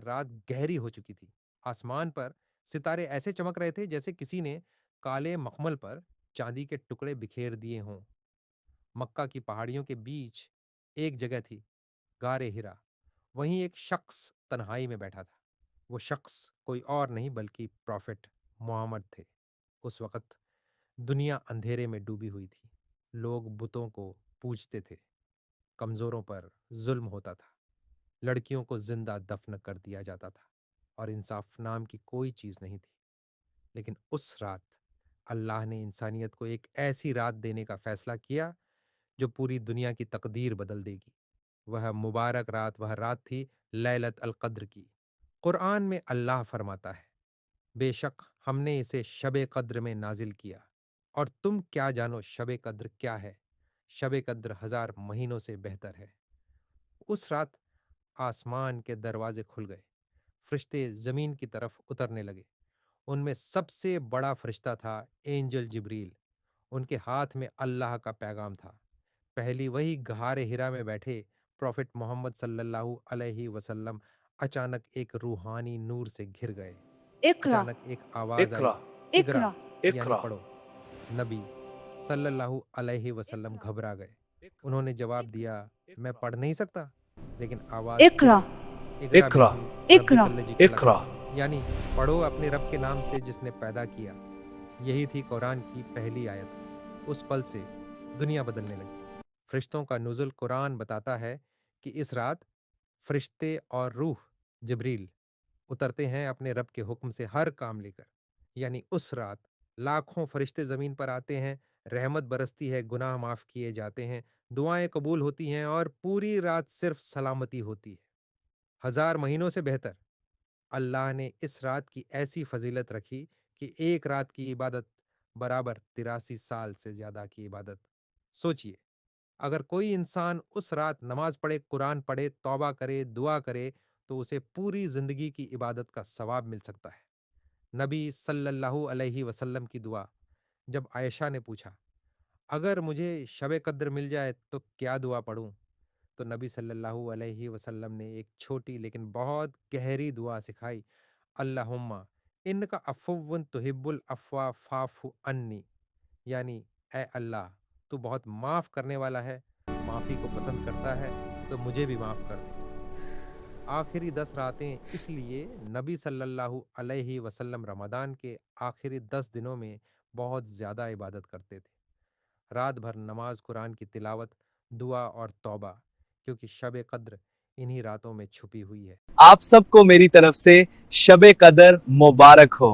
रात गहरी हो चुकी थी। आसमान पर सितारे ऐसे चमक रहे थे जैसे किसी ने काले मखमल पर चांदी के टुकड़े बिखेर दिए हों। मक्का की पहाड़ियों के बीच एक जगह थी, गारे हिरा। वहीं एक शख्स तन्हाई में बैठा था। वो शख्स कोई और नहीं बल्कि प्रॉफिट मोहम्मद थे। उस वक्त दुनिया अंधेरे में डूबी हुई थी। लोग बुतों को पूजते थे, कमजोरों पर जुल्म होता था, लड़कियों को जिंदा दफन कर दिया जाता था और इंसाफ नाम की कोई चीज नहीं थी। लेकिन उस रात अल्लाह ने इंसानियत को एक ऐसी रात देने का फैसला किया जो पूरी दुनिया की तकदीर बदल देगी। वह मुबारक रात वह रात थी लैलत अल कद्र की। कुरान में अल्लाह फरमाता है, बेशक हमने इसे शब कद्र में नाजिल किया, और तुम क्या जानो शब कद्र क्या है। शब कद्र 1000 महीनों से बेहतर है। उस रात आसमान के दरवाजे खुल गए, फरिश्ते जमीन की तरफ उतरने लगे। उनमें सबसे बड़ा फरिश्ता था एंजल जिब्रील। उनके हाथ में अल्लाह का पैगाम था। पहली वही गहारे हिरा में बैठे प्रॉफिट मोहम्मद सल्लल्लाहु अलैहि वसल्लम अचानक एक रूहानी नूर से घिर गए। इकरा अचानक एक आवाज आई, इकरा इकरा, इकरा यानी इकरा पढ़ो। नबी सल्लल्लाहु अलैहि वसल्लम घबरा गए। उन्होंने जवाब दिया, मैं पढ़ नहीं सकता। लेकिन आवाज फिर इकरा आई, इकरा इकरा बिस्मि इकरा रब्बिकल्लज़ी खलक, इकरा। यानी पढ़ो अपने रब के नाम से जिसने पैदा किया। यही थी कुरान की पहली आयत। उस पल से दुनिया बदलने लगी। फरिश्तों का नुज़ुल कुरान बताता है कि इस रात फरिश्ते और रूह जिब्रील उतरते हैं अपने रब के हुक्म से हर काम लेकर। यानी उस रात लाखों फरिश्ते जमीन पर आते हैं, रहमत बरसती है, गुनाह माफ किए जाते हैं, दुआएं कबूल होती हैं और पूरी रात सिर्फ सलामती होती है। 1000 महीनों से बेहतर। अल्लाह ने इस रात की ऐसी फजीलत रखी कि एक रात की इबादत बराबर 83 साल से ज्यादा की इबादत। सोचिए, अगर कोई इंसान उस रात नमाज पढ़े, कुरान पढ़े, तौबा करे, दुआ करे, तो उसे पूरी जिंदगी की इबादत का सवाब मिल सकता है। नबी सल्लल्लाहु अलैहि वसल्लम की दुआ। जब आयशा ने पूछा, अगर मुझे शब कद्र मिल जाए तो क्या दुआ पढ़ूं, तो नबी सल्लल्लाहु अलैहि वसल्लम ने एक छोटी लेकिन बहुत गहरी दुआ सिखाई, अल्लाहुम्मा इनका अफुव्वन तुहिब्बुल अफ़्वा फ़ाफ़ु अन्नी, यानी ऐ अल्लाह, तू बहुत माफ करने वाला है, माफी को पसंद करता है, तो मुझे भी माफ कर दे। आखिरी 10 रातें इसलिए नबी सल्लल्लाहु अलैहि वसल्लम रमज़ान के आखिरी 10 दिनों में बहुत ज़्यादा इबादत करते थे। रात भर नमाज, कुरान की तिलावत, दुआ और तौबा, क्योंकि शब कद्र इन्हीं रातों में छुपी हुई है। आप सबको मेरी तरफ से शबे कदर मुबारक हो।